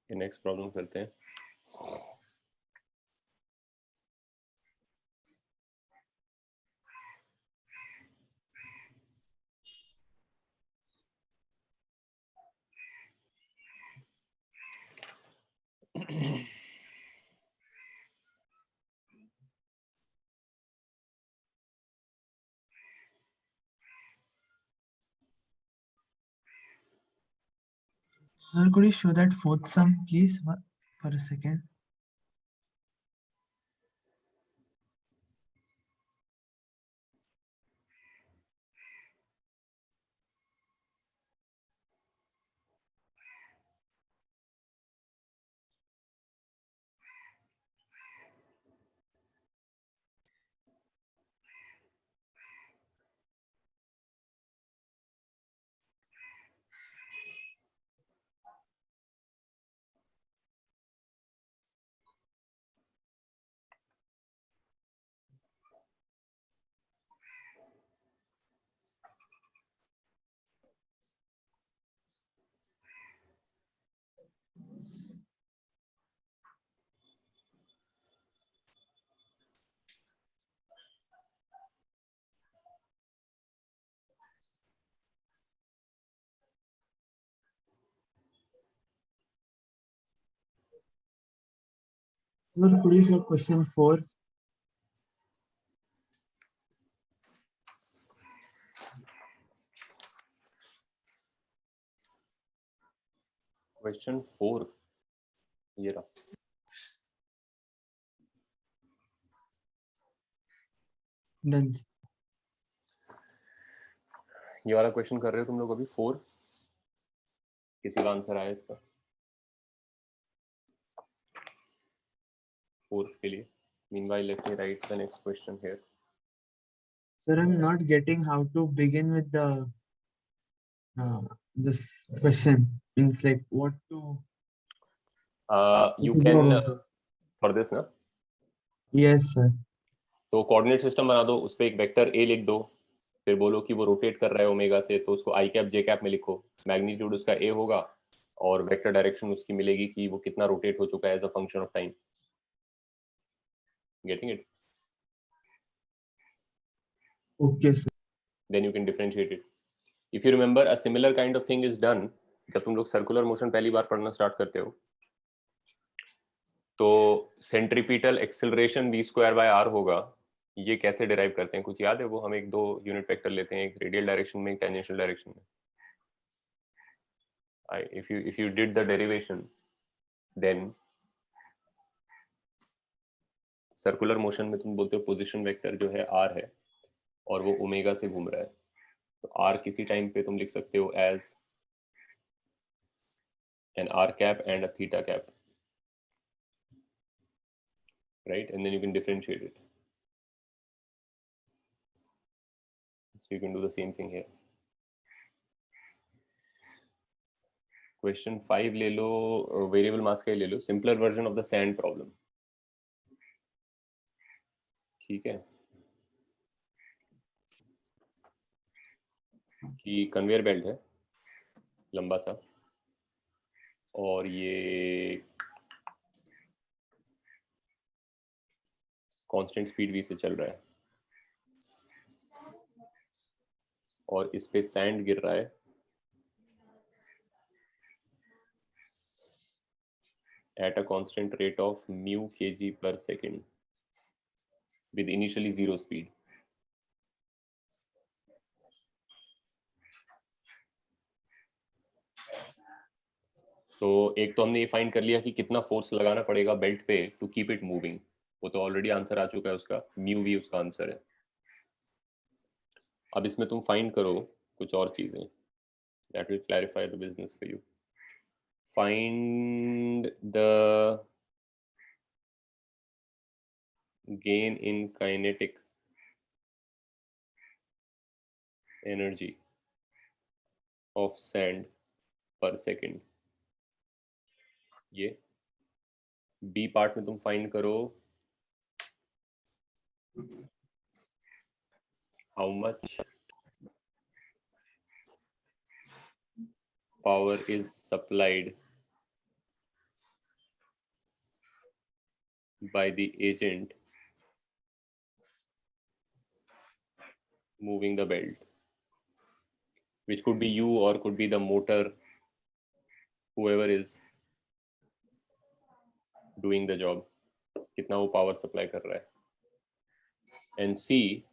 Next problem करते हैं. Sir, could you show that fourth sum, please, for a second? Sir, could you show question 4? Question 4 ये रहा. Done. ये वाला question कर रहे हो तुम लोग अभी 4. किसी का आंसर आया इसका 4th के लिए. Meanwhile, let me write the next question here. Sir, I'm not getting how to begin with the this question. Means like what to. You can for this ना. Yes, sir. तो coordinate system बना दो, उस पे एक vector A लिख दो, फिर बोलो कि वो रोटेट कर रहा है ओमेगा से, तो उसको आई कैप जे कैप में लिखो. मैग्नीट्यूड उसका ए होगा और वेक्टर डायरेक्शन उसकी मिलेगी कि वो कितना रोटेट हो चुका है as a function of time. Getting it? Okay, sir. Then you can differentiate it. If you remember, a similar kind of thing is done जब तुम लोग सर्कुलर मोशन पहली बार पढ़ना स्टार्ट करते हो, तो centripetal acceleration v square by r होगा. ये कैसे डिराइव करते हैं कुछ याद है? वो हम एक दो यूनिट वेक्टर लेते हैं, एक रेडियल डायरेक्शन में, एक टेंजेंशियल डायरेक्शन में. if you did the derivation, then circular motion में तुम बोलते हो पोजीशन वेक्टर जो है r है और वो ओमेगा से घूम रहा है, तो r किसी टाइम पे तुम लिख सकते हो as an r cap and a theta cap, right? And then you can differentiate it. So you can do the same thing here. Question 5 ले लो, वेरिएबल मास का ले लो, simpler version of the sand problem. ठीक है, कि conveyor belt है लंबा सा, और ये कांस्टेंट स्पीड v से चल रहा है, और इस पे सैंड गिर रहा है at a constant rate of mu kg per second with initially zero speed. तो एक तो हमने ये फाइंड कर लिया कि कितना फोर्स लगाना पड़ेगा बेल्ट पे टू कीप इट मूविंग, वो तो ऑलरेडी आंसर आ चुका है उसका, म्यू वी उसका आंसर है। अब इसमें तुम फाइंड करो कुछ और चीजें, that will clarify the business for you. Find the gain in kinetic energy of sand per second। ये बी पार्ट में तुम फाइंड करो how much power is supplied by the agent moving the belt, which could be you or could be the motor, whoever is doing the job, कितना वो power supply कर रहा है, and see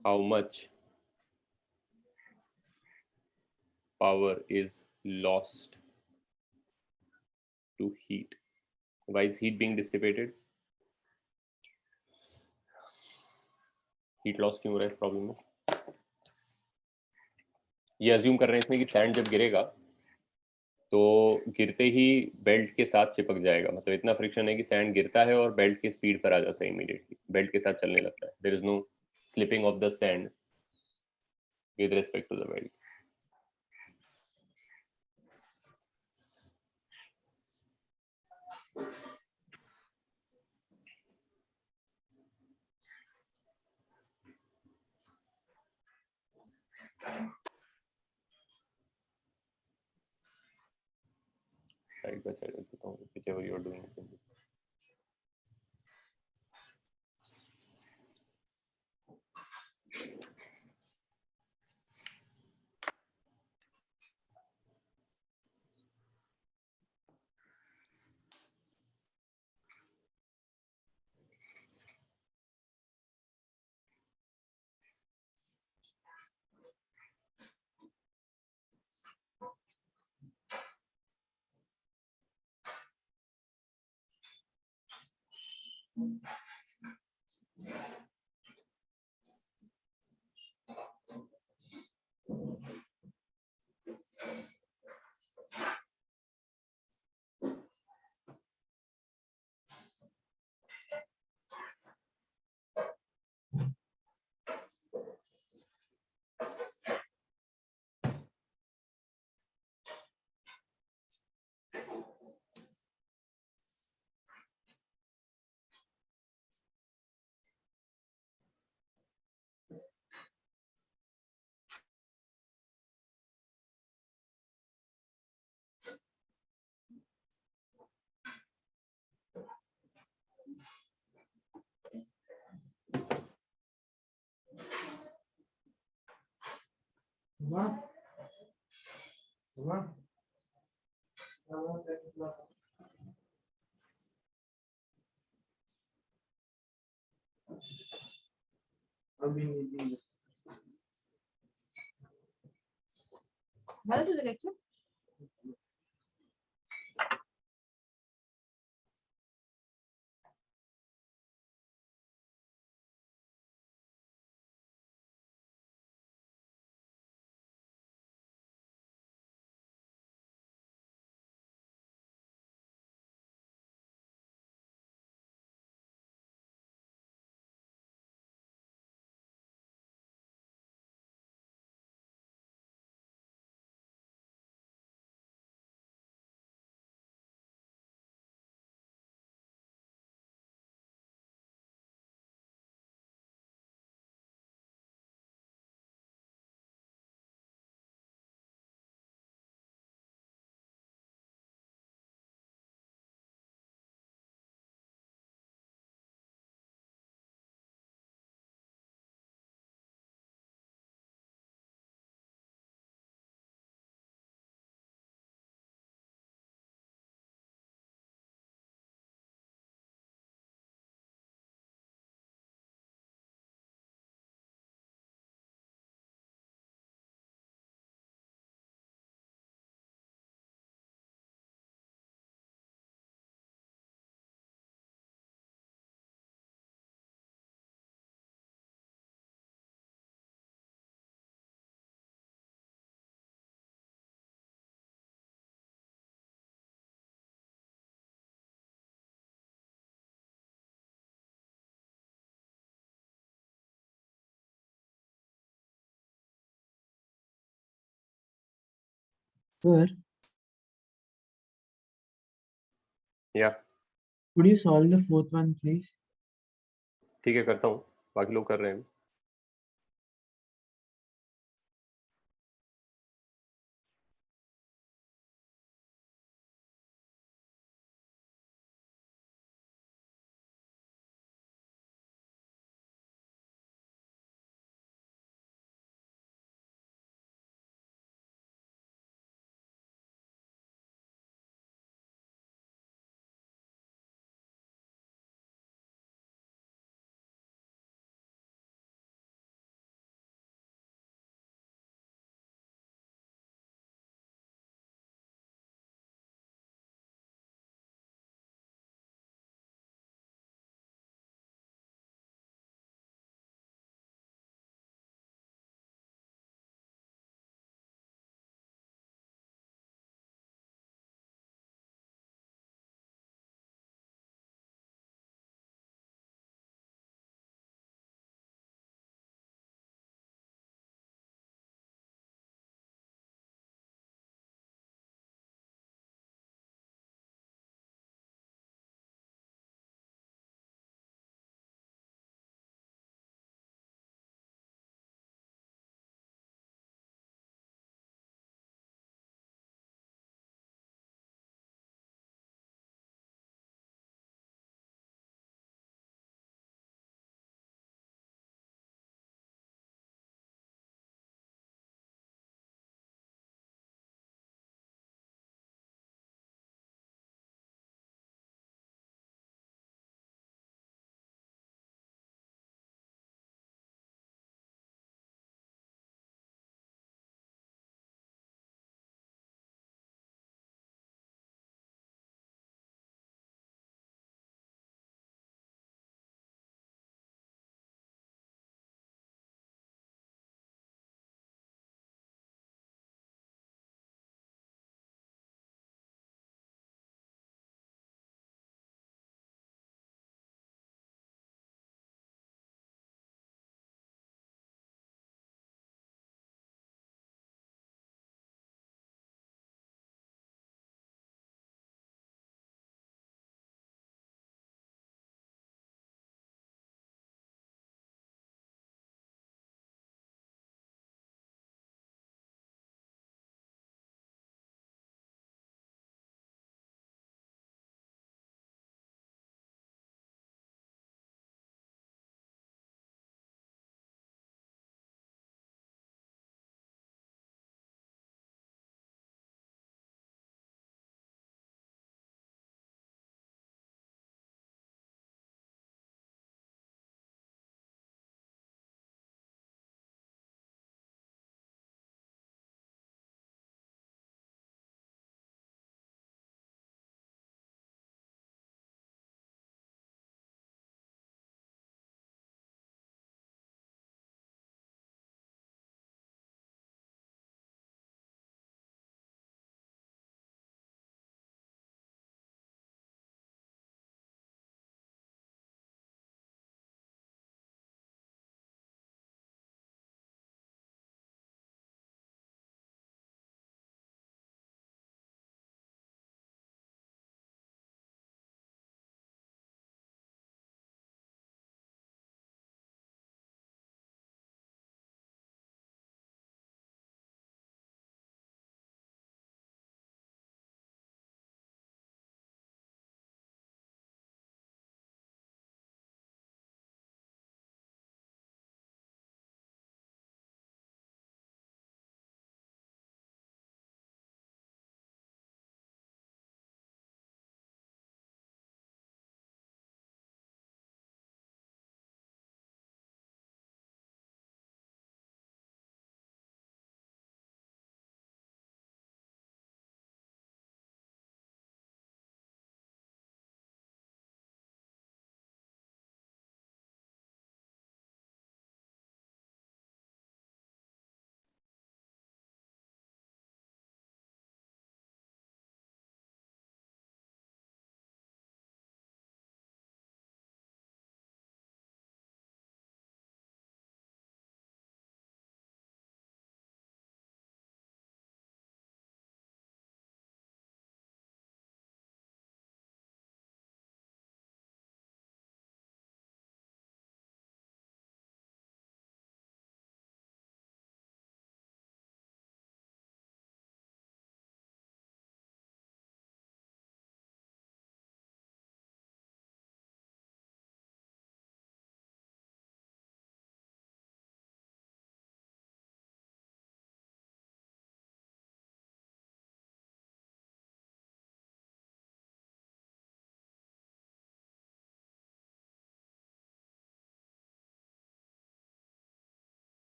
how much power is lost to heat. Why is heat being dissipated? Heat loss क्यों हो रहा है इस प्रॉब्लम में? ये अज्यूम कर रहे हैं इसमें कि सैंड जब गिरेगा तो गिरते ही बेल्ट के साथ चिपक जाएगा, मतलब इतना फ्रिक्शन है कि सैंड गिरता है और बेल्ट की स्पीड पर आ जाता है, इमीडिएटली बेल्ट के साथ चलने लगता है। There is no slipping of the sand with respect to the belt. Side by side देखता हूँ, व्हिचएवर यू आर डूइंग। ভালো চলে লেকচার। Sir, या could you solve the fourth one, please? ठीक है, करता हूँ, बाकी लोग कर रहे हैं।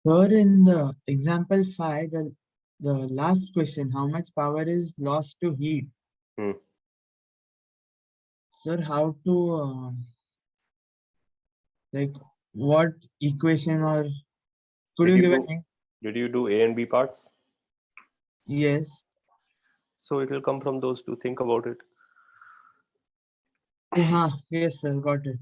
Sir, in the example 5, the last question, how much power is lost to heat? Hmm. Sir, how to, like, what equation or could Did you you give a do hint? did you do A and B parts? Yes. So it will come from those two. Think about it. Yes, sir, got it.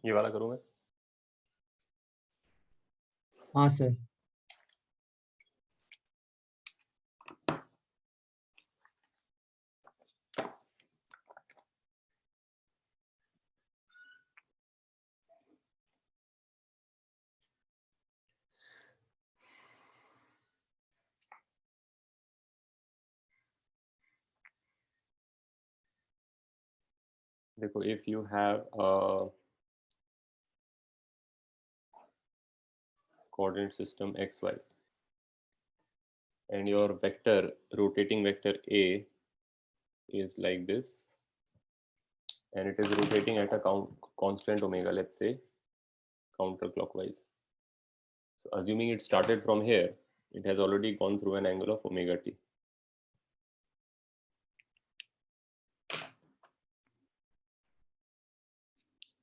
ये वाला करूँ मैं? हाँ sir. देखो, if you have a coordinate system xy and your vector, rotating vector A is like this, and it is rotating at a constant omega, let's say counterclockwise. So assuming it started from here, it has already gone through an angle of omega t.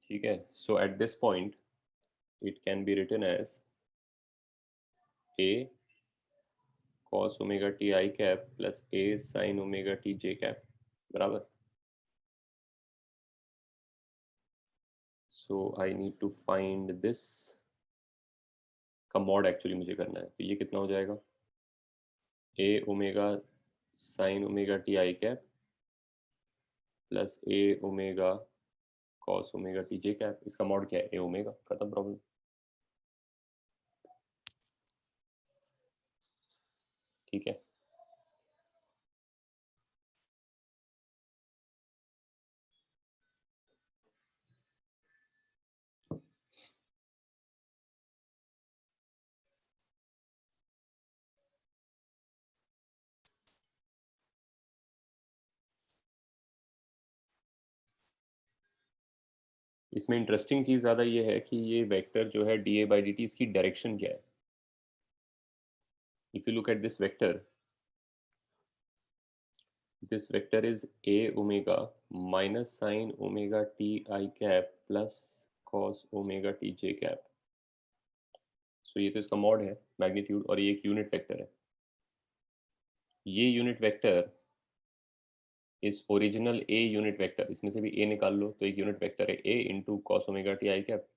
ठीक है? So at this point, it can be written as A cos omega t I cap plus A sin omega t j cap, बराबर? So I need to find this का mod actually मुझे करना है, तो ये कितना हो जाएगा? A omega sin omega t I cap plus A omega cos omega t j cap, इसका mod क्या है? A ओमेगा, खत्म प्रॉब्लम। ठीक है? इसमें इंटरेस्टिंग चीज ज्यादा ये है कि ये वेक्टर जो है dA by dt, इसकी डायरेक्शन क्या है? If you look at this vector, this vector is A omega minus sin omega t I cap plus cos omega t j cap. So ये तो इसका मॉड है, मैग्नीट्यूड, और ये एक यूनिट वेक्टर है। ये यूनिट वेक्टर इस ओरिजिनल A यूनिट वेक्टर, इसमें से भी A निकाल लो तो एक यूनिट वेक्टर है A into cos omega t i cap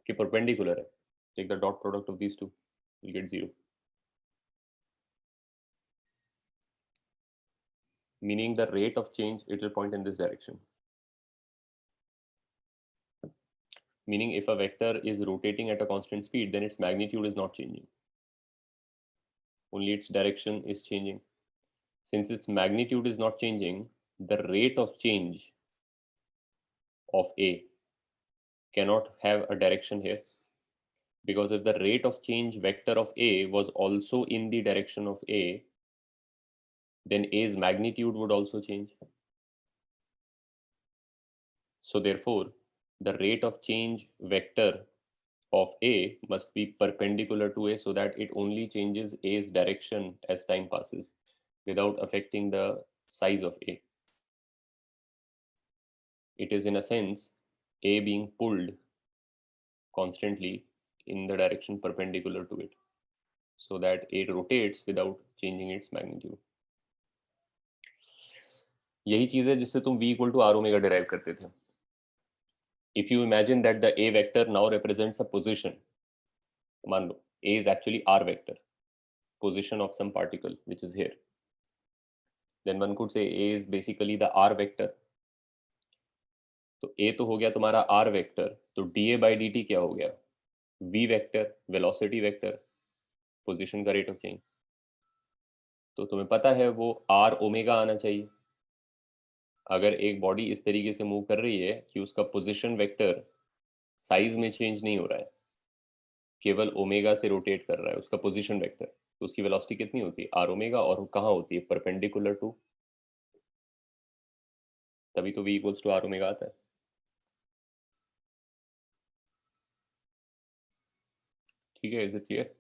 के परपेंडिकुलर है। Take the dot product of these two, you get 0, meaning the rate of change, it will point in this direction. Meaning if a vector is rotating at a constant speed, then its magnitude is not changing, only its direction is changing. Since its magnitude is not changing, the rate of change of A cannot have a direction here, because if the rate of change vector of A was also in the direction of A, then A's magnitude would also change. So therefore, the rate of change vector of A must be perpendicular to A so that it only changes A's direction as time passes without affecting the size of A. It is in a sense A being pulled constantly in the direction perpendicular to it so that it rotates without changing its magnitude. यही चीज है जिससे तुम v equal to r omega derive करते थे. If you imagine that the A vector now represents a position, मान लो A is actually r vector, position of some particle which is here, then one could say A is basically the r vector. तो A तो हो गया तुम्हारा r vector, तो dA by dt क्या हो गया? v vector, velocity vector, position का rate of change. तो तुम्हें पता है वो r ओमेगा आना चाहिए। अगर एक बॉडी इस तरीके से मूव कर रही है कि उसका पोजीशन वेक्टर साइज में चेंज नहीं हो रहा है, केवल ओमेगा से रोटेट कर रहा है उसका पोजीशन वेक्टर, तो उसकी वेलोसिटी कितनी होती है? आर ओमेगा, और कहाँ होती है? परपेंडिकुलर टू, तभी तो v equals to R omega आता है। ठीक है, इज इट क्लियर?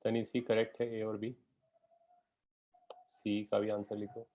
तनी सी करेक्ट है, ए और बी? सी का भी आंसर लिखो।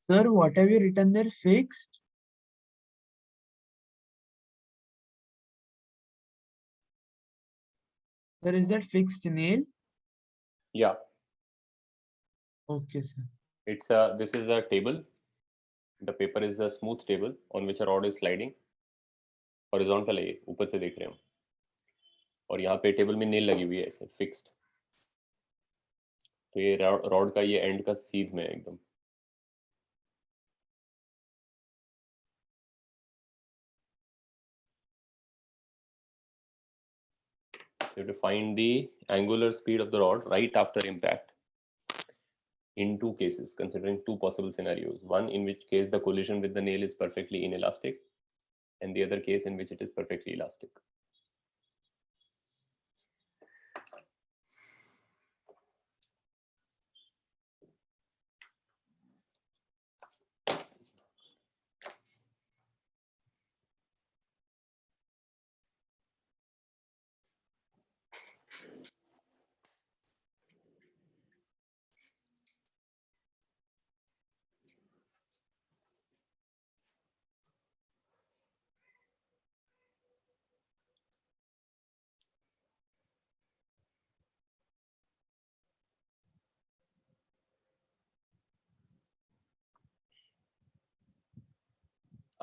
Sir, what have you written there? Fixed? Sir, is that fixed nail? Yeah, Okay, sir. this is a table. The paper is a smooth table on which a rod is sliding. Horizontal है ये, ऊपर से देख रहे हो, और यहाँ पे टेबल में नेल लगी हुई है ऐसे फिक्स्ड। तो ये रॉड का ये एंड का सीध में है एकदम। So you have to find the angular speed of the rod right after impact in two cases, considering two possible scenarios. One in which case the collision with the nail is perfectly inelastic, and the other case in which it is perfectly elastic.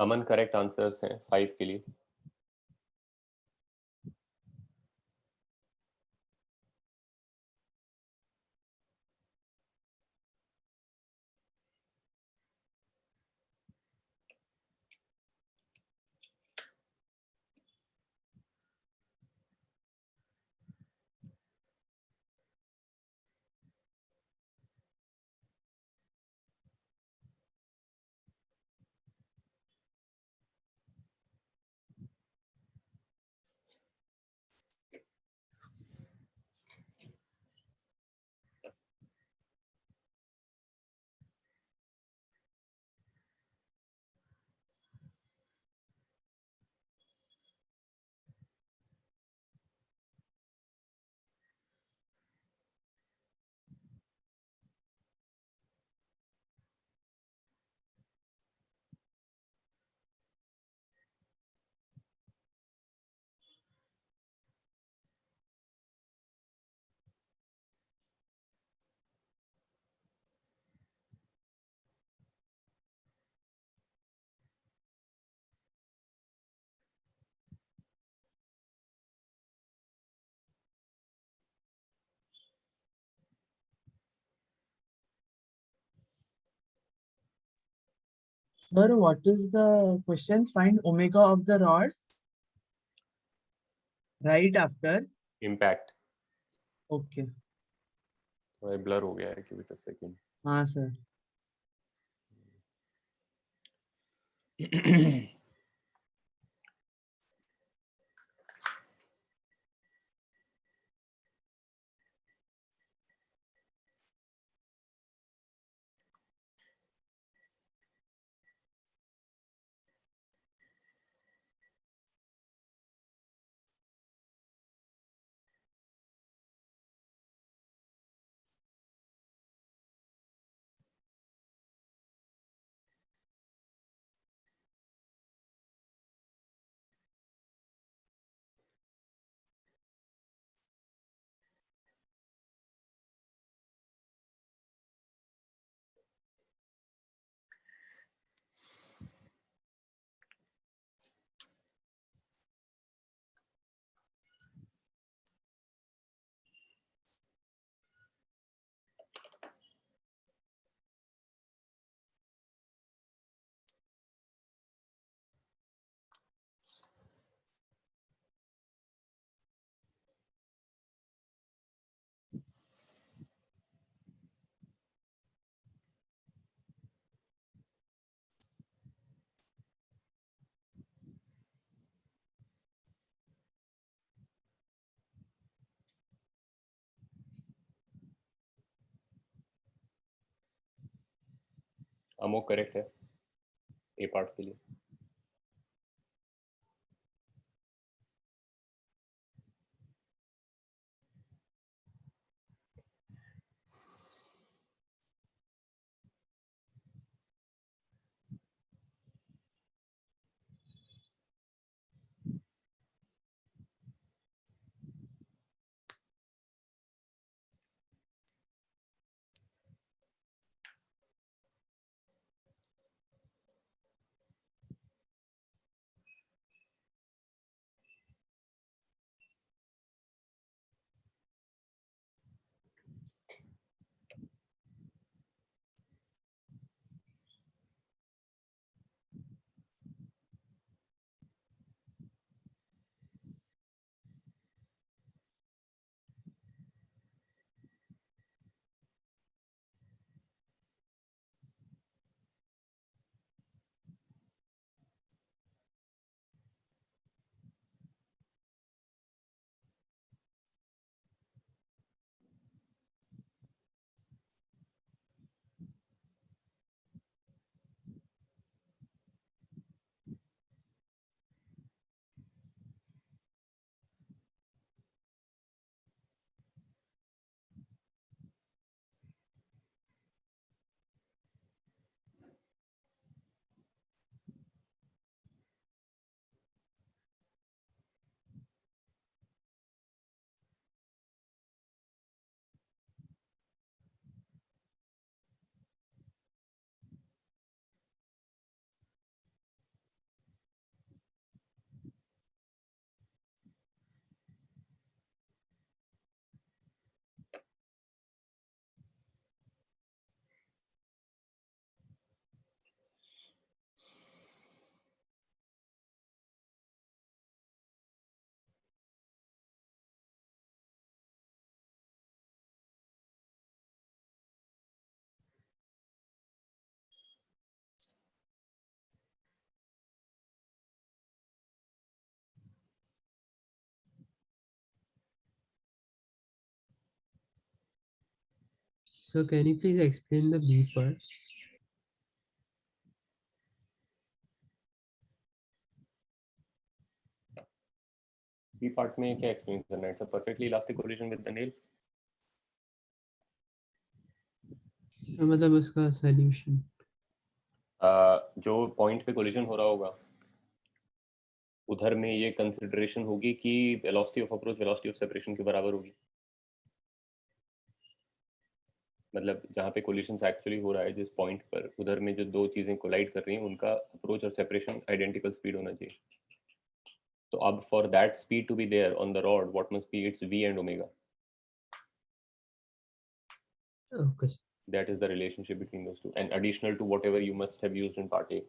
Aman correct answers हैं 5 के लिए। Sir, what is the question? Find omega of the rod right after. Impact Okay. थोड़ा blur हो गया है, give it a second. हाँ sir. Amok correct है ए part के लिए। So can you please explain the B part? B part में क्या एक्सप्लेन करना है? It's a perfectly elastic collision with the nail. So मतलब उसका solution. जो पॉइंट पे कोलिजन हो रहा होगा उधर में ये कंसिडरेशन होगी कि velocity of approach velocity of separation के बराबर होगी. मतलब जहाँ पे कोलिजन एक्चुअली हो रहा है जिस पॉइंट पर उधर में जो दो चीजें कोलाइड कर रही हैं उनका अप्रोच और सेपरेशन आइडेंटिकल स्पीड होना चाहिए. तो अब for that speed to be there on the rod what must be its v and omega. Okay. That is the relationship between those two and additional to whatever you must have used in part A.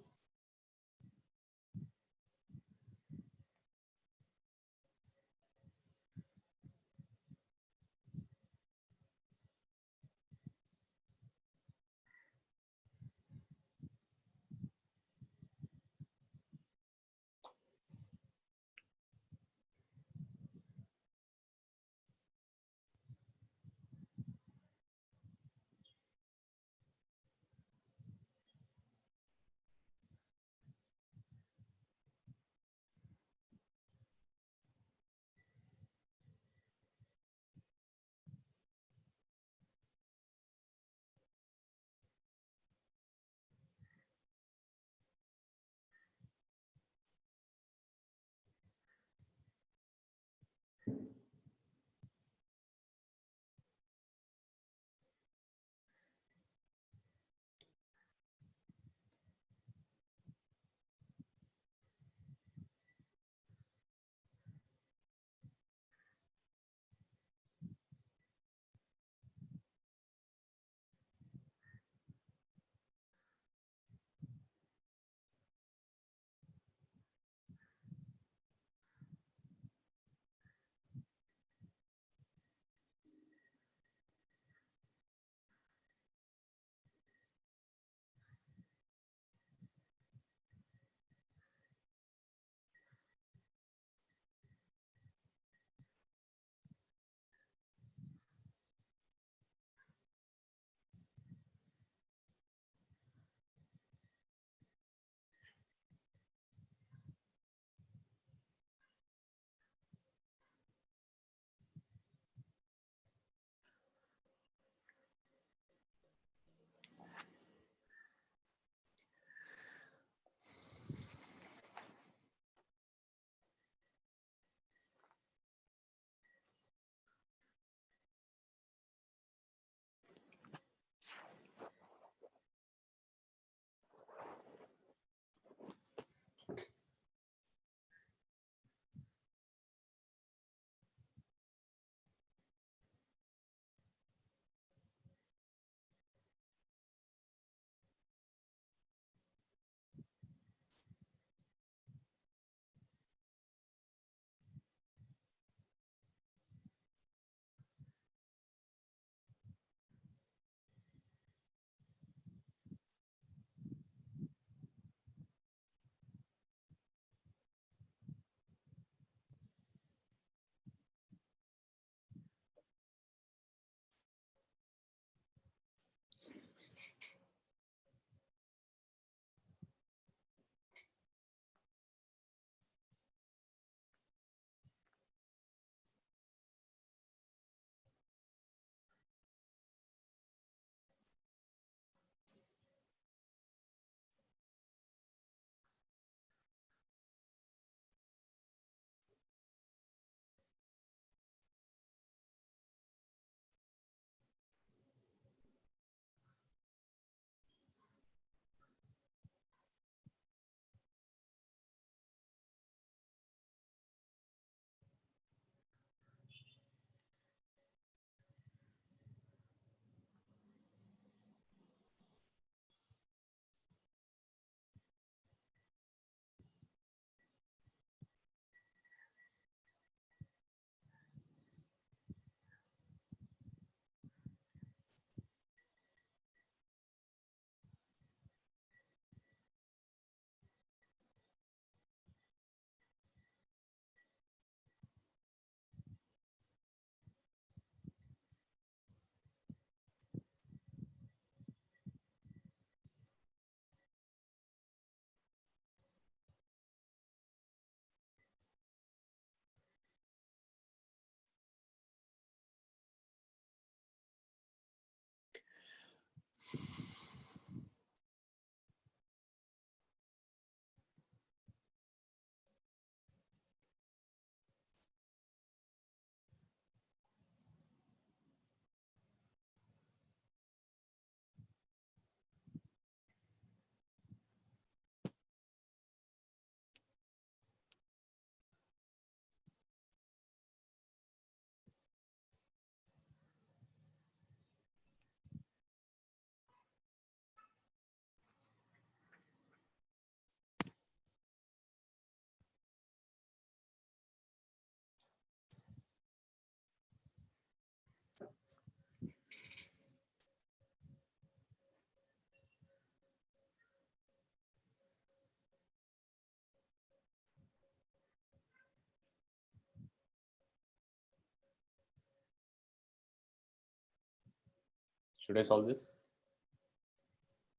Should I solve this?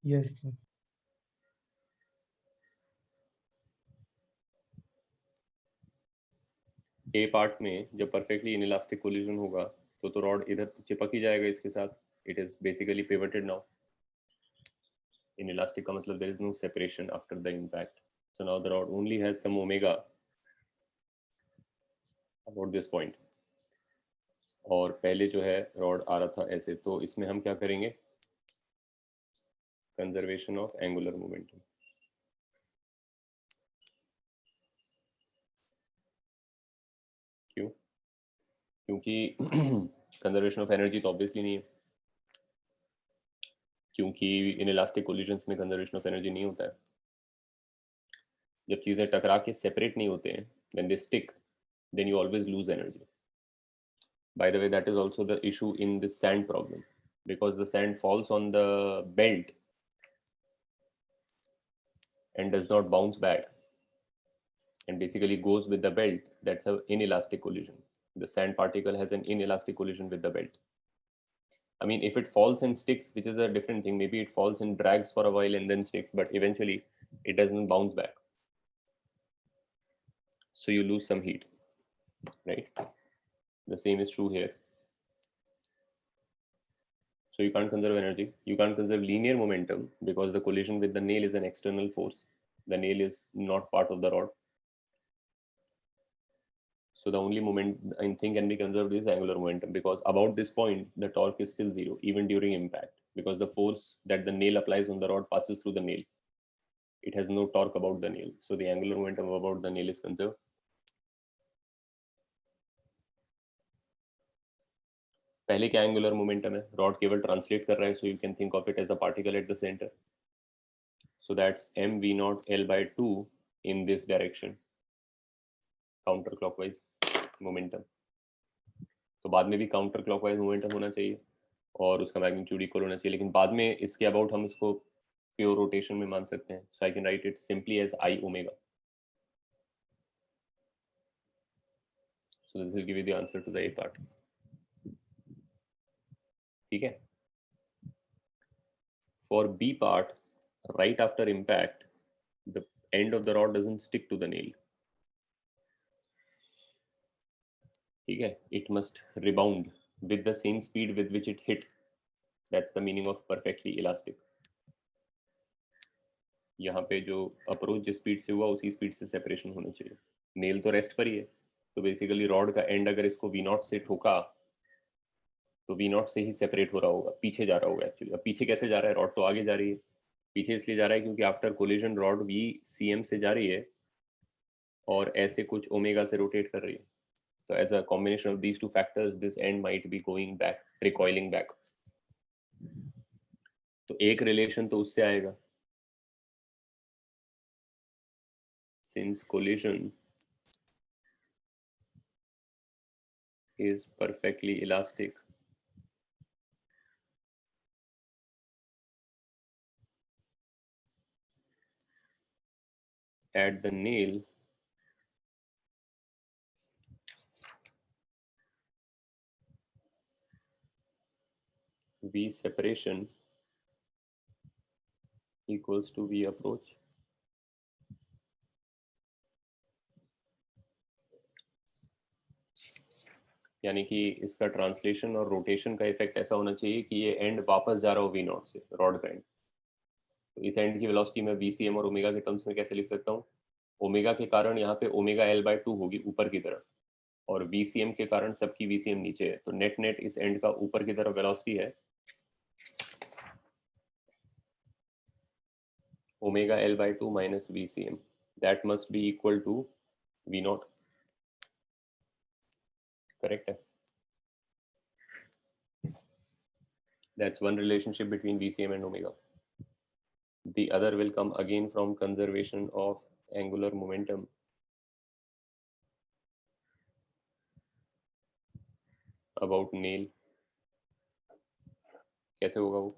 Yes, sir. A part में जब perfectly inelastic collision होगा तो rod इधर चिपक ही जाएगा इसके साथ. It is basically pivoted now. Inelastic का मतलब there is no separation after the impact. So now the rod only has some omega about this point. और पहले जो है रॉड आ रहा था ऐसे, तो इसमें हम क्या करेंगे? Conservation of angular momentum. क्यों? क्योंकि कंजर्वेशन ऑफ एनर्जी तो ऑब्वियसली नहीं है, क्योंकि इनइलास्टिक कोलिजन्स में कंजर्वेशन ऑफ एनर्जी नहीं होता है. जब चीजें टकरा के सेपरेट नहीं होते हैं, when they stick, then you always lose energy. By the way, that is also the issue in the sand problem, because the sand falls on the belt and does not bounce back and basically goes with the belt. That's an inelastic collision. The sand particle has an inelastic collision with the belt. I mean, if it falls and sticks, which is a different thing, maybe it falls and drags for a while and then sticks, but eventually it doesn't bounce back. So you lose some heat, right? The same is true here. So you can't conserve energy. You can't conserve linear momentum because the collision with the nail is an external force. The nail is not part of the rod. So the only moment I think can be conserved is angular momentum, because about this point, the torque is still zero, even during impact, because the force that the nail applies on the rod passes through the nail. It has no torque about the nail. So the angular momentum about the nail is conserved. पहले क्या angular momentum है? Rod केवल translate कर रहा है, so you can think of it as a particle at the center. So that's mv0 L/2 in this direction, counterclockwise momentum. तो बाद में भी काउंटर क्लॉकवाइज मोमेंटम होना चाहिए और उसका मैग्नीट्यूड इक्वल होना चाहिए, लेकिन बाद में इसके अबाउट हम इसको प्योर रोटेशन में मान सकते हैं. So I can write it simply as I omega. So this will give you the answer to the A part. ठीक है. For B part, right after impact, the end of the rod doesn't stick to the nail. ठीक है. It must rebound with the same speed with which it hit. That's the meaning of perfectly elastic. यहाँ पे जो approach जिस speed से हुआ उसी speed से सेपरेशन होना चाहिए. नेल तो रेस्ट पर ही है, तो बेसिकली रॉड का एंड अगर इसको V0 से ठोका तो V0 से ही सेपरेट हो रहा होगा, पीछे जा रहा होगा एक्चुअली. अब पीछे कैसे जा रहा है? रॉड तो आगे जा रही है. पीछे इसलिए जा रहा है क्योंकि आफ्टर कोलिजन रॉड VCM से जा रही है और ऐसे कुछ ओमेगा से रोटेट कर रही है. तो as a combination of these two factors this end might be going back, recoiling back. तो एक रिलेशन तो उससे आएगा, since collision is perfectly elastic, at the nail V separation equals to V approach. यानी कि इसका ट्रांसलेशन और rotation का इफेक्ट ऐसा होना चाहिए कि ये एंड वापस जा रहा हो V0 से, रॉड का एंड. तो इस एंड की वेलोसिटी मैं VCM और ओमेगा के टर्म्स में कैसे लिख सकता हूँ? ओमेगा के कारण यहाँ पे ओमेगा L/2 होगी ऊपर की तरफ, और VCM के कारण सबकी VCM नीचे है. तो नेट नेट इस एंड का ऊपर की तरफ वेलोसिटी है omega L/2 minus VCM. That must be equal to V0. Correct है? That's one relationship between VCM and omega. The other will come again from conservation of angular momentum. About nail. कैसे होगा वो?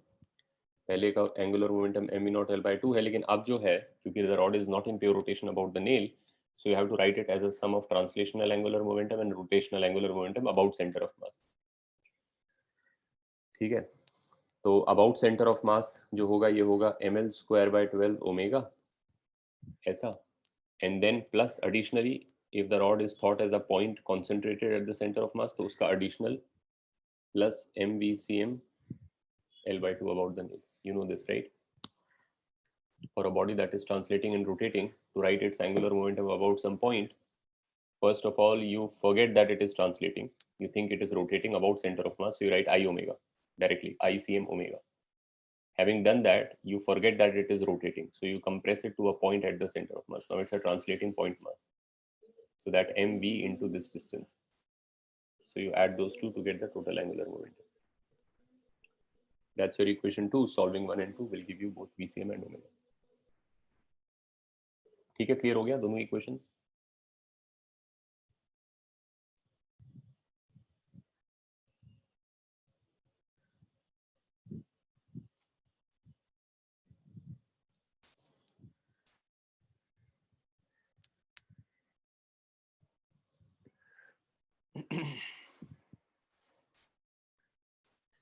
पहले का angular momentum mv0 L/2 है, लेकिन अब जो है, क्योंकि the rod is not in pure rotation about the nail, so you have to write it as a sum of translational angular momentum and rotational angular momentum about center of mass. ठीक है. तो about centre of mass जो होगा ये होगा ml²/12 omega ऐसा, and then plus additionally if the rod is thought as a point concentrated at the center of mass तो उसका additional plus mvcm L/2 about the nail. You know this, right? For a body that is translating and rotating, to write its angular momentum about some point, first of all, you forget that it is translating. You think it is rotating about center of mass, so you write I omega directly, ICM omega. Having done that, you forget that it is rotating, so you compress it to a point at the center of mass. Now it's a translating point mass. So that mv into this distance. So you add those two to get the total angular momentum. That's your equation 2. Solving 1 and 2 will give you both VCM and omega. ठीक है, clear हो गया दोनों equations?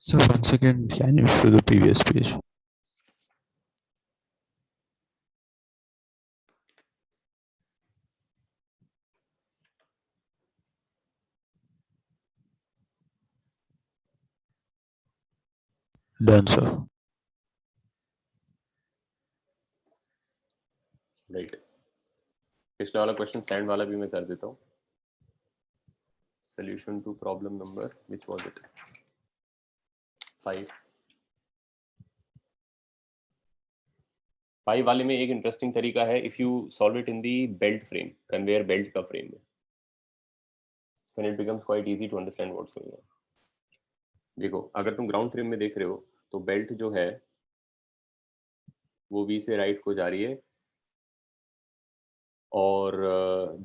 So once again, can you show the previous page? Done, sir. Right, पिछला वाला question sand वाला भी मैं कर देता हूँ. Solution to problem number, which was it? 5. 5 वाले में एक इंटरेस्टिंग तरीका है, if you solve it in the belt frame, conveyor belt का फ्रेम में, then it becomes quite easy to understand what's going on. देखो, अगर तुम ग्राउंड फ्रेम में देख रहे हो तो बेल्ट जो है वो V से राइट को जा रही है, और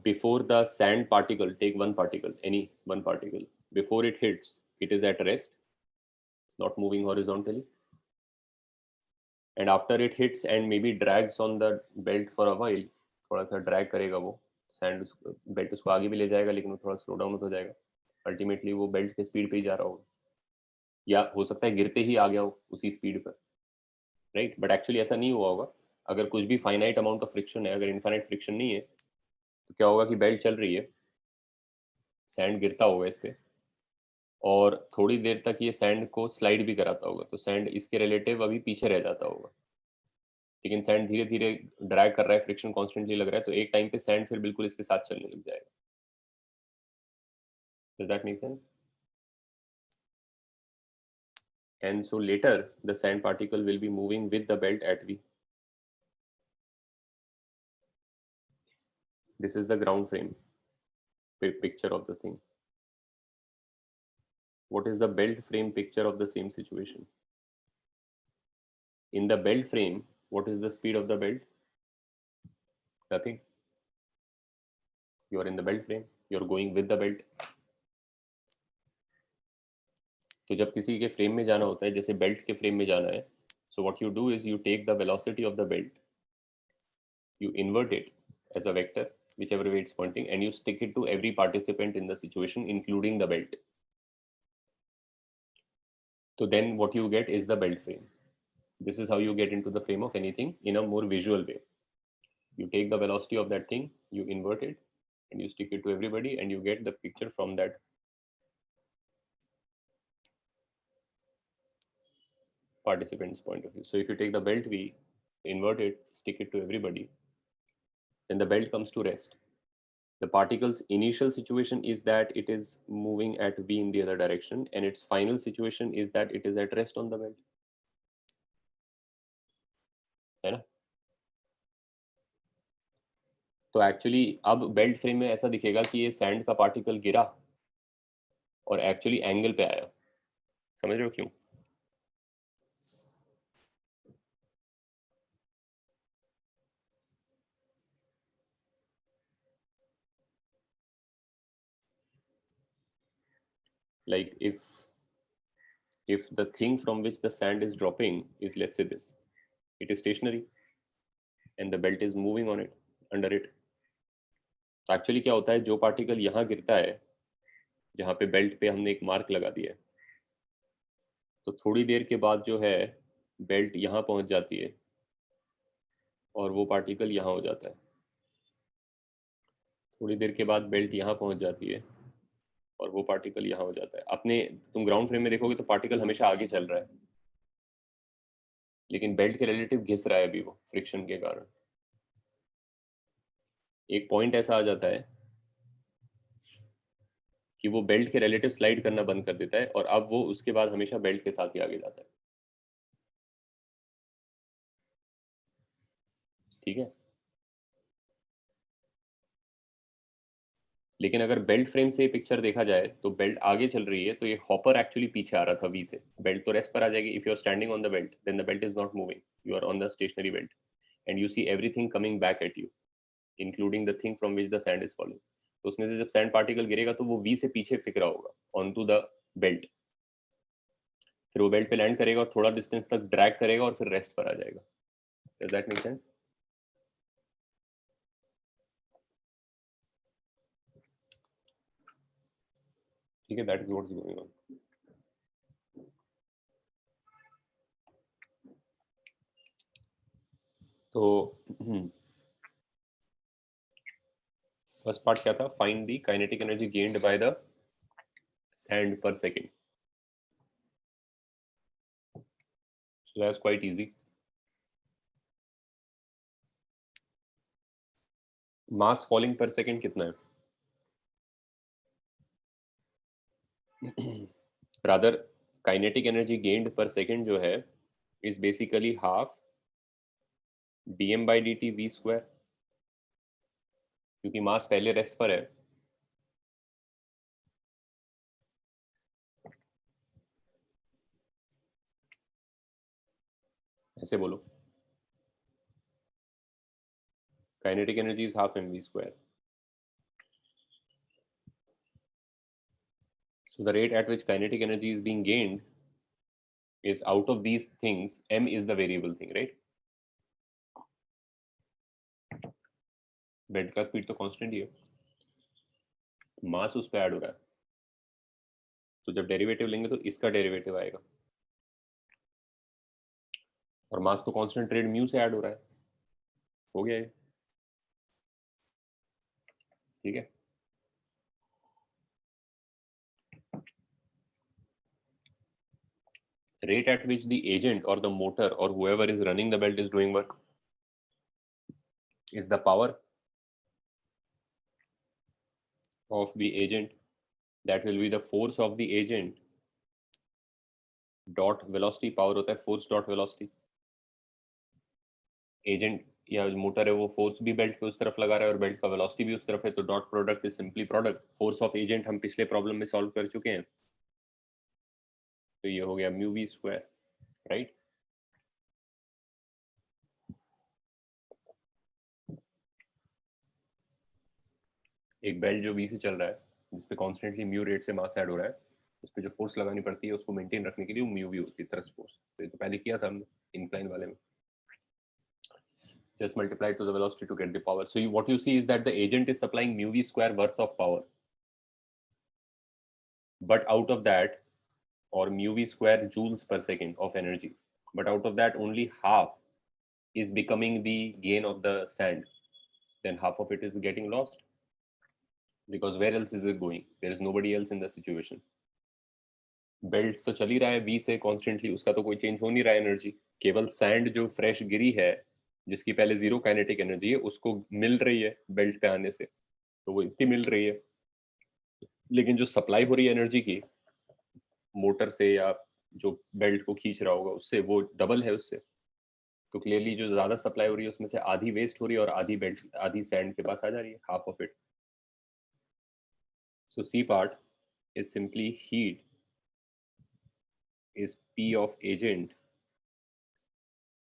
before the sand particle, take one particle, any one particle, before it hits it is at rest, not moving horizontally, and after it hits and maybe drags on the belt for a while, थोड़ा सा drag करेगा वो sand, belt उसको आगे भी ले जाएगा लेकिन वो थोड़ा स्लो डाउन हो जाएगा, अल्टीमेटली वो बेल्ट के स्पीड पे ही जा रहा होगा, या हो सकता है गिरते ही आ गया हो उसी स्पीड पर, राइट? बट एक्चुअली ऐसा नहीं हुआ होगा. अगर कुछ भी फाइनाइट अमाउंट ऑफ फ्रिक्शन है, अगर इनफाइनाइट फ्रिक्शन नहीं है, तो क्या होगा कि बेल्ट चल रही है, सैंड गिरता होगा इस पे, और थोड़ी देर तक ये सैंड को स्लाइड भी कराता होगा, तो सैंड इसके रिलेटिव अभी पीछे रह जाता होगा, लेकिन सैंड धीरे धीरे ड्रैग कर रहा है, फ्रिक्शन कॉन्स्टेंटली लग रहा है, तो एक टाइम पे सैंड फिर बिल्कुल इसके साथ चलने लग जाएगा. Does that make sense? And so later the sand particle will be moving with the belt at V. This is the ground frame picture of the thing. What is the belt frame picture of the same situation? In the belt frame, what is the speed of the belt? Nothing. You are in the belt frame, you are going with the belt. तो जब किसी के frame में जाना होता है, जैसे belt के फ्रेम में जाना है, so what you do is you take the velocity of the belt, you invert it as a vector, whichever way it's pointing, and you stick it to every participant in the situation, including the belt. So then what you get is the belt frame. This is how you get into the frame of anything in a more visual way. You take the velocity of that thing, you invert it, and you stick it to everybody, and you get the picture from that participant's point of view. So if you take the belt V, invert it, stick it to everybody, then the belt comes to rest. The particle's initial situation is that it is moving at V in the other direction, and its final situation is that it is at rest on the belt. है ना? तो actually अब belt frame में ऐसा दिखेगा कि ये sand का पार्टिकल गिरा और एक्चुअली एंगल पे आया. समझ रहे हो क्यों? Like if the thing from which the sand is dropping is, let's say, this, it is stationary and the belt is moving on it, under it. तो एक्चुअली क्या होता है, जो पार्टिकल यहाँ गिरता है, जहाँ पे बेल्ट पे हमने एक मार्क लगा दिया है, तो थोड़ी देर के बाद जो है बेल्ट यहाँ पहुंच जाती है और वो पार्टिकल यहाँ हो जाता है। थोड़ी देर के बाद बेल्ट यहाँ पहुंच जाती है और वो पार्टिकल यहाँ हो जाता है। अपने तुम ग्राउंड फ्रेम में देखोगे तो पार्टिकल हमेशा आगे चल रहा है, लेकिन बेल्ट के रिलेटिव घिस रहा है अभी वो फ्रिक्शन के कारण। एक पॉइंट ऐसा आ जाता है कि वो बेल्ट के रिलेटिव स्लाइड करना बंद कर देता है और अब वो उसके बाद हमेशा बेल्ट के साथ ही आगे जाता है। ठीक है, लेकिन अगर बेल्ट फ्रेम से पिक्चर देखा जाए तो बेल्ट आगे चल रही है, तो ये हॉपर एक्चुअली पीछे आ रहा था वी से। बेल्ट तो रेस्ट पर आ जाएगी। If you are standing on the belt then the belt is not moving, you are on the stationary belt and you see everything coming back at you including the thing from which the sand is falling. तो उसमें से जब sand particle गिरेगा तो वो we से पीछे फिक रहा होगा ऑन टू द बेल्ट। फिर वो बेल्ट पे लैंड करेगा और थोड़ा डिस्टेंस तक ड्रैग करेगा और फिर रेस्ट पर आ जाएगा। Does that make sense? ठीक है, that is what is going on. तो फर्स्ट पार्ट क्या था? Find the kinetic energy gained by the sand per second. So that's quite easy. Mass falling per second कितना है? Rather kinetic energy gained per second जो है is basically half dm by dt v square, क्योंकि mass पहले rest पर है। ऐसे बोलो, kinetic energy is half mv square. So the rate at which kinetic energy is being gained is out of these things, m is the variable thing, right? Bed का speed तो constant ही है, मास उस पर add हो रहा है। तो जब डेरिवेटिव लेंगे तो इसका डेरिवेटिव आएगा और मास तो कांस्टेंट रेट म्यू से ऐड हो रहा है। हो गया ये, ठीक है। Rate at which the agent or the motor or whoever is running the belt is doing work is the power of the agent, that will be the force of the agent dot velocity। Power होता है force dot velocity. Agent या motor है वो force भी belt पे उस तरफ लगा रहा है और बेल्ट का वेलोसिटी भी उस तरफ है, तो dot product is simply product. Force of agent हम पिछले प्रॉब्लम में सॉल्व कर चुके हैं, तो ये हो गया म्यू वी स्क्वायर, राइट। एक बेल्ट जो वी से चल रहा है जिसपे कॉन्स्टेंटली म्यू रेट से मास ऐड हो रहा है, उस पर जो फोर्स लगानी पड़ती है उसको मेंटेन रखने के लिए वो म्यू वी होती है, थ्रस्ट फोर्स। तो ये तो पहले किया था हमने इंक्लाइन वाले में। Just multiply to the velocity to get the power. So what you see is that the agent is supplying mu v square worth of power, but out of that, or mu v square joules per second of energy, but out of that only half is becoming the gain of the sand. Then half of it is getting lost, because where else is it going? There is nobody else in the situation. Belt तो चल ही रहा है v से constantly, उसका तो कोई change हो नहीं रहा है एनर्जी। केवल सैंड जो फ्रेश गिरी है जिसकी पहले जीरो काइनेटिक एनर्जी है उसको मिल रही है बेल्ट पे आने से, तो वो इतनी मिल रही है। लेकिन जो सप्लाई हो रही है एनर्जी की मोटर से या जो बेल्ट को खींच रहा होगा उससे, वो डबल है उससे। तो क्लियरली जो ज्यादा सप्लाई हो रही है उसमें से आधी वेस्ट हो रही है और आधी बेल्ट आधी सैंड के पास आ जा रही है, half of it. So C part is simply heat is P of agent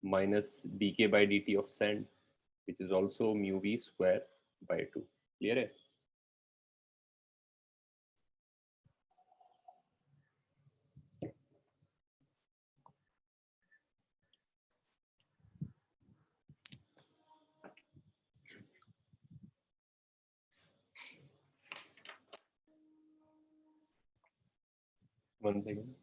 minus dk by dt of sand, which is also mu v square by 2. Clear है? One second.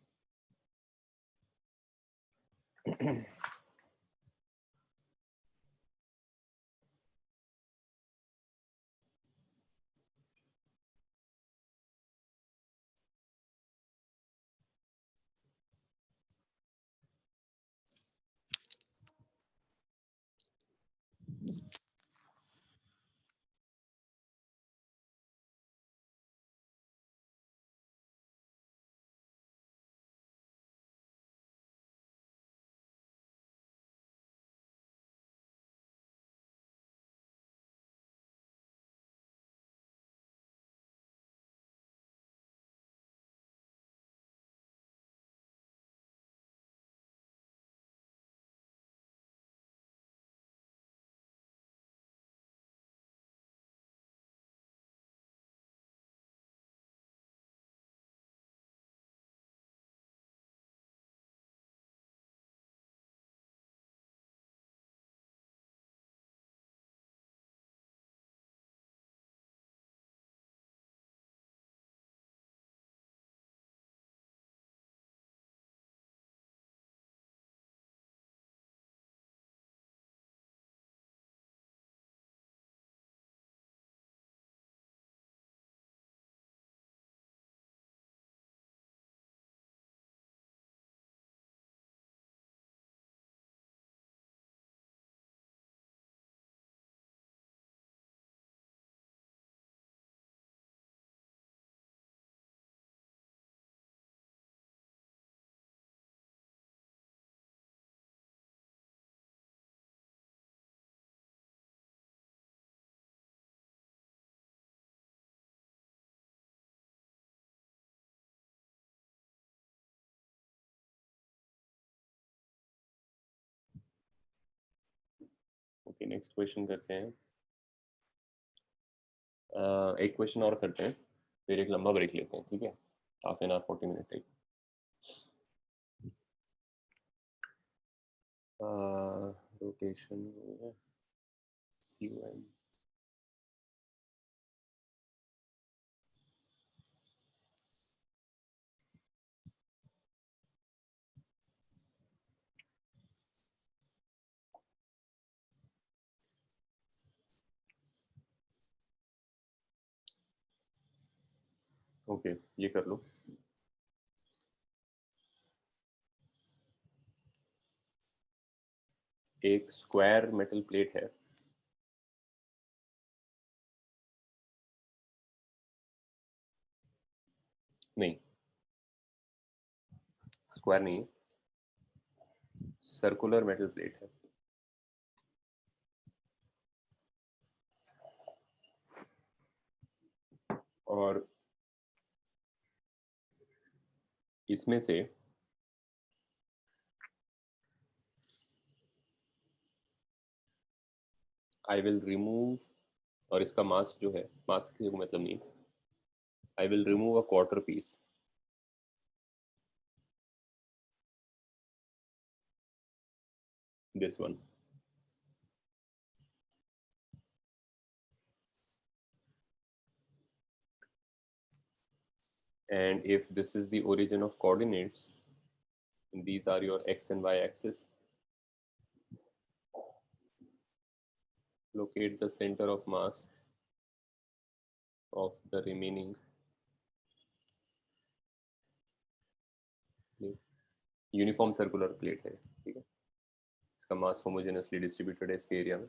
Okay, next question करते हैं। एक question और करते हैं, फिर एक लंबा ब्रेक लेते हैं, ठीक है? Half an hour 40 minute type. Rotation COM okay, ये कर लो। एक स्क्वायर मेटल प्लेट है, नहीं स्क्वायर नहीं है, सर्कुलर मेटल प्लेट है। और इसमें से आई विल रिमूव, और इसका मास जो है, मास के मतलब नहीं, I will remove a quarter piece, this one, and if this is the origin of coordinates, and these are your x and y axis, locate the center of mass of the remaining uniform circular plate है, ठीक है? इसका मास होमोजेनसली distributed है इसके area में।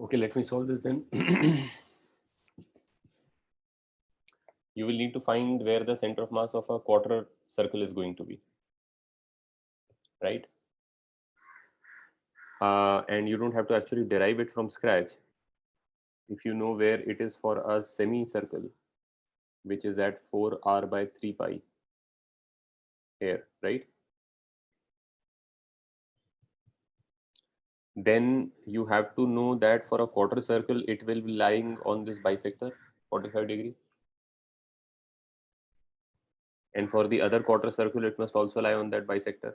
Okay, let me solve this then. You will need to find where the center of mass of a quarter circle is going to be, right? And you don't have to actually derive it from scratch if you know where it is for a semicircle, which is at 4r by 3 pi here, right? Then you have to know that for a quarter circle, it will be lying on this bisector, 45 degree. And for the other quarter circle, it must also lie on that bisector.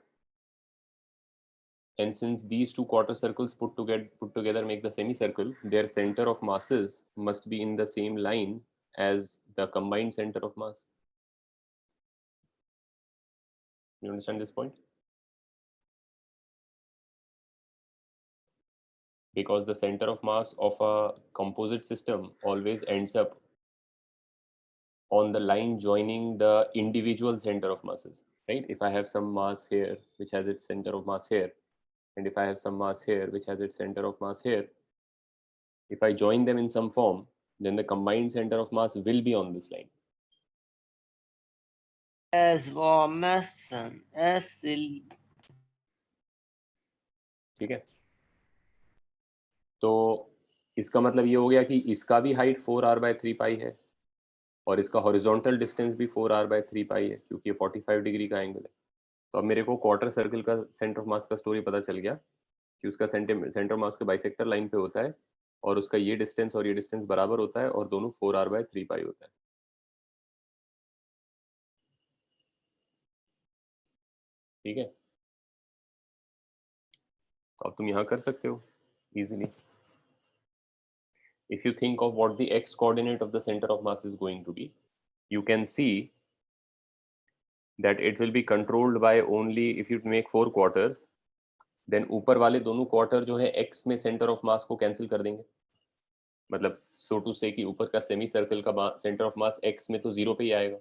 And since these two quarter circles put together make the semicircle, their center of masses must be in the same line as the combined center of mass. You understand this point? Because the center of mass of a composite system always ends up on the line joining the individual center of masses, right? If I have some mass here, which has its center of mass here, and if I have some mass here, which has its center of mass here, if I join them in some form, then the combined center of mass will be on this line. ठीक है, तो इसका मतलब ये हो गया कि इसका भी हाइट 4r by 3 pi है और इसका हॉरिजॉन्टल डिस्टेंस भी 4r by 3 pi है क्योंकि ये 45 डिग्री का एंगल है. तो अब मेरे को क्वार्टर सर्कल का सेंटर ऑफ मास का स्टोरी पता चल गया कि उसका सेंटर ऑफ मास के बाइसेक्टर लाइन पे होता है और उसका ये डिस्टेंस और ये डिस्टेंस बराबर होता है और दोनों 4r by 3 pi होता है. ठीक है, तो अब तुम यहाँ कर सकते हो easily. If you think of what the x coordinate of the center of mass is going to be, you can see that it will be controlled by only if you make 4 quarters, then ऊपर वाले दोनों quarter जो है x में centre of mass को cancel कर देंगे. मतलब सो टू से कि ऊपर का सेमी सर्कल का सेंटर ऑफ मास x में तो 0 पे ही आएगा,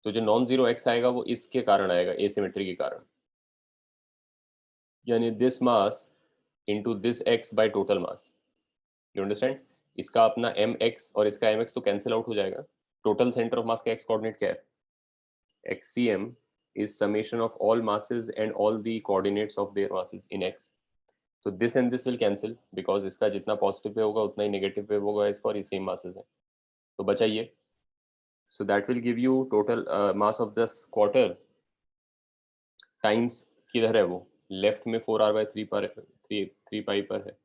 तो जो नॉन जीरो x आएगा वो इसके कारण आएगा, एसिमेट्री के कारण, यानी this mass into this x by total mass. You understand? इसका अपना mx और इसका mx तो कैंसिल आउट हो जाएगा. टोटल सेंटर ऑफ मास का x कोऑर्डिनेट क्या है? xcm is summation of all masses and all the coordinates of their masses in x. So this and this will cancel because इसका जितना positive wave होगा उतना ही negative wave होगा इस पर, सेम मासेस है. तो बचा ये. So that will give you total mass of this quarter times किधर है वो? लेफ्ट में 4r by 3 पर 3 pi पर है,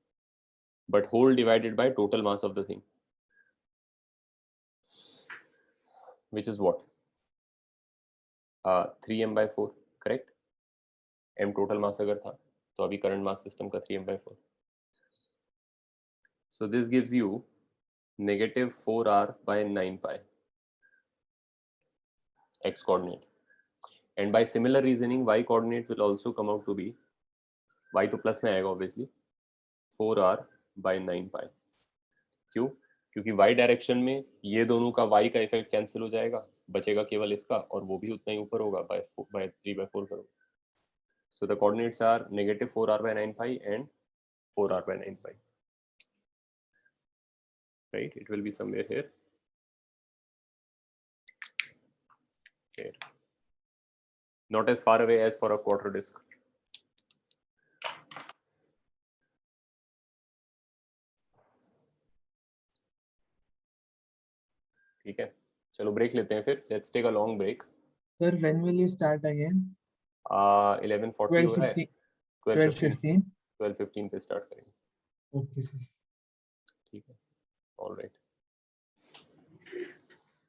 but whole divided by total mass of the thing, which is what? 3m by 4, correct? m total mass अगर था तो अभी करंट मास सिस्टम का 3m by 4. So this gives you negative 4r by 9 pi x coordinate, and by similar reasoning y coordinate will also come out to be, y तो plus में आएगा obviously, 4r by 9 pi. क्यों? क्योंकि y direction में ये दोनों का y का इफेक्ट कैंसिल हो जाएगा, बचेगा केवल इसका और वो भी उतना ही ऊपर होगा by 3 by 4 करोगे. So the coordinates are negative 4r by 9 pi and 4r by 9 pi. Right? It will be somewhere here. Here. Not as far away as for a quarter disc. ठीक है, चलो ब्रेक लेते हैं फिर. Let's take a long break. Sir, when will you start again? 11:40 हो रहा है. 12:15. 12:15 पे स्टार्ट करेंगे. Okay, sir. ठीक है, all right.